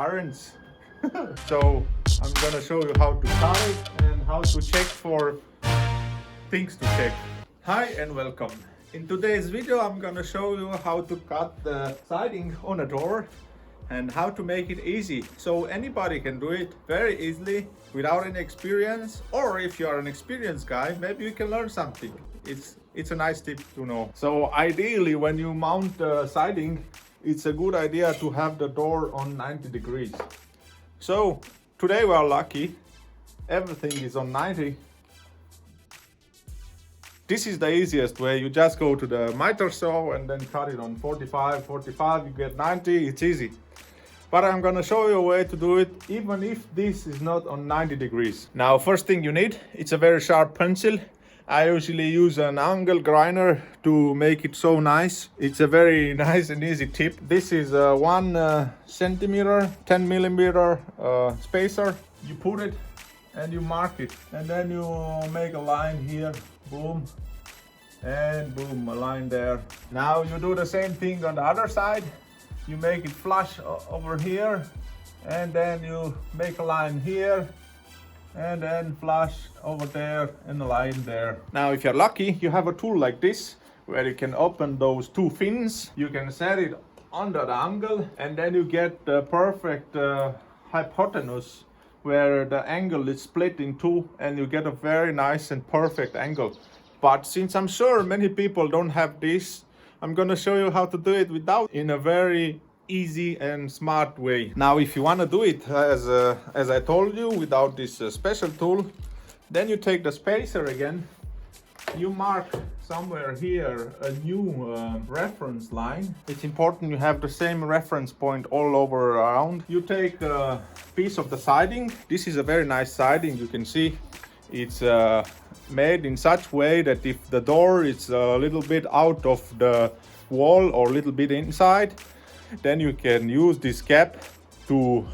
irons. So I'm gonna show you how to cut it and how to check for things to check. Hi and welcome. In today's video I'm gonna show you how to cut the siding on a door and how to make it easy. So anybody can do it very easily without any experience, or if you are an experienced guy, maybe you can learn something. It's a nice tip to know. So ideally when you mount the siding, it's a good idea to have the door on 90 degrees. So today we are lucky, everything is on 90. This is the easiest way. You just go to the miter saw and then cut it on 45, you get 90, it's easy. But I'm gonna show you a way to do it even if this is not on 90 degrees. Now, first thing you need, it's a very sharp pencil. I usually use an angle grinder to make it so nice. It's a very nice and easy tip. This is a 1 centimeter, 10 millimeter spacer. You put it and you mark it, and then you make a line here, boom, and boom, a line there. Now you do the same thing on the other side. You make it flush over here, and then you make a line here, and then flush over there and a line there. Now if you're lucky, you have a tool like this where you can open those two fins. You can set it under the angle, and then you get the perfect hypotenuse where the angle is split in two, and you get a very nice and perfect angle. But since I'm sure many people don't have this, I'm gonna show you how to do it without, in a very easy and smart way. Now if you want to do it as I told you, without this special tool, then you take the spacer again, you mark somewhere here a new reference line. It's important you have the same reference point all over around. You take a piece of the siding. This is a very nice siding. You can see it's made in such way that if the door is a little bit out of the wall or a little bit inside, then you can use this gap to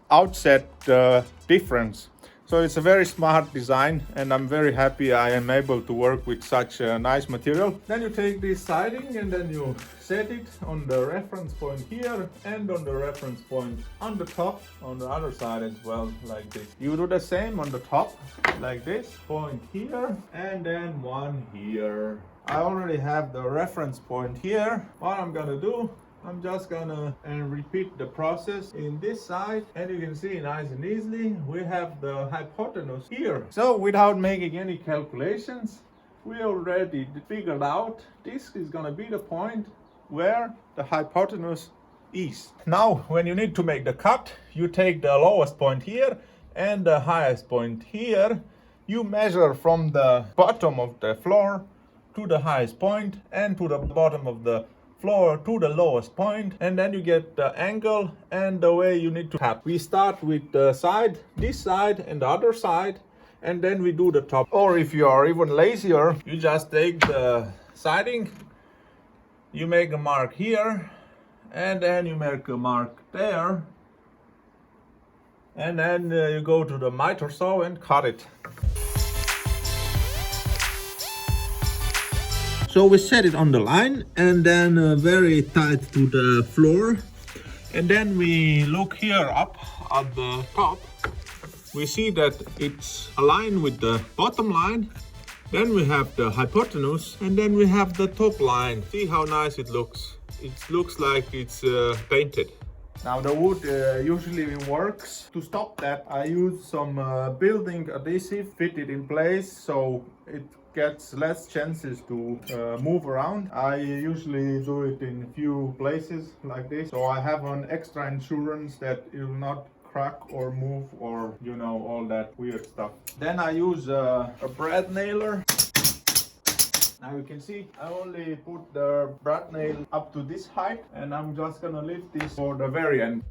offset the difference. So it's a very smart design, and I'm very happy I am able to work with such a nice material. Then you take this siding and then you set it on the reference point here and on the reference point on the top, on the other side as well, like this. You do the same on the top, like this, point here and then one here. I already have the reference point here. What I'm gonna do, I'm just gonna repeat the process in this side, and you can see nice and easily we have the hypotenuse here. So without making any calculations, we already figured out this is gonna be the point where the hypotenuse is. Now when you need to make the cut, you take the lowest point here and the highest point here. You measure from the bottom of the floor to the highest point and to the bottom of the floor to the lowest point, and then you get the angle and the way you need to cut. We start with the side, this side and the other side, and then we do the top. Or if you are even lazier, you just take the siding, you make a mark here, and then you make a mark there, and then you go to the miter saw and cut it. So we set it on the line and then very tight to the floor. And then we look here up at the top. We see that it's aligned with the bottom line. Then we have the hypotenuse, and then we have the top line. See how nice it looks. It looks like it's painted. Now the wood usually works. To stop that, I use some building adhesive, fit it in place so it gets less chances to move around. I usually do it in a few places like this, so I have an extra insurance that it will not crack or move or all that weird stuff. Then I use a brad nailer. Now you can see I only put the brad nail up to this height, and I'm just gonna lift this for the very end.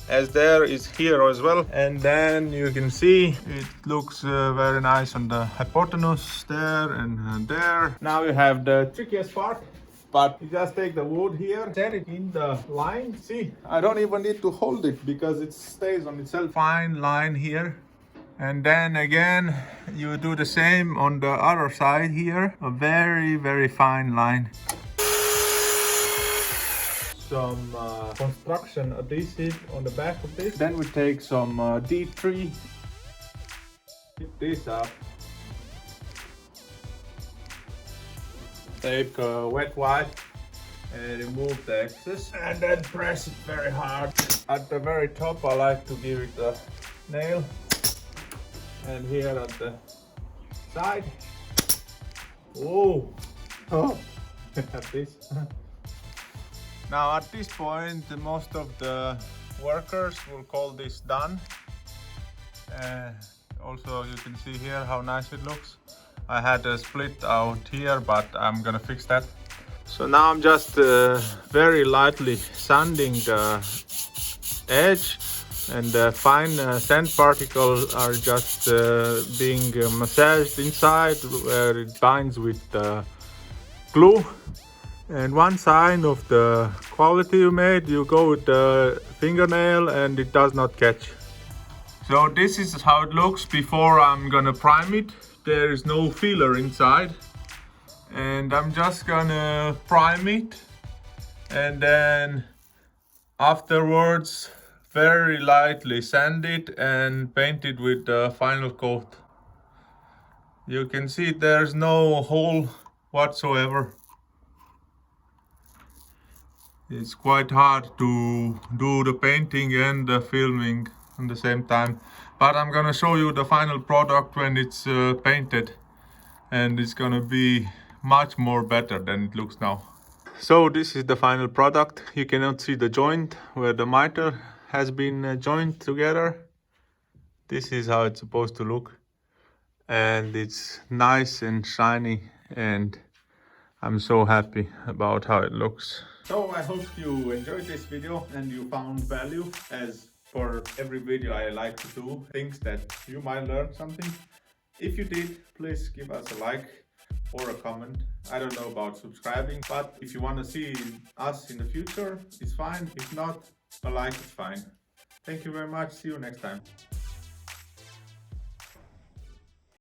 As there is here as well, and then you can see it looks very nice on the hypotenuse there and there. Now you have the trickiest part, but you just take the wood here, set it in the line. See, I don't even need to hold it because it stays on itself. Fine line here, and then again you do the same on the other side here, a very fine line. some construction adhesive on the back of this. Then we take some D3, pick this up, take a wet wipe and remove the excess, and then press it very hard. At the very top I like to give it a nail, and here at the side. Oh, at this. Now at this point most of the workers will call this done. Also you can see here how nice it looks. I had a split out here, but I'm gonna fix that. So now I'm just very lightly sanding the edge, and the fine sand particles are just being massaged inside where it binds with glue. And one sign of the quality you made, you go with the fingernail and it does not catch. So this is how it looks before I'm gonna prime it. There is no filler inside, and I'm just gonna prime it, and then afterwards very lightly sand it and paint it with the final coat. You can see there's no hole whatsoever. It's quite hard to do the painting and the filming at the same time, but I'm gonna show you the final product when it's painted, and it's gonna be much more better than it looks now. So this is the final product. You cannot see the joint where the mitre has been joined together. This is how it's supposed to look, and it's nice and shiny, and I'm so happy about how it looks. So I hope you enjoyed this video and you found value, as for every video I like to do things that you might learn something. If you did, please give us a like or a comment. I don't know about subscribing, but if you want to see us in the future, it's fine. If not, a like is fine. Thank you very much. See you next time.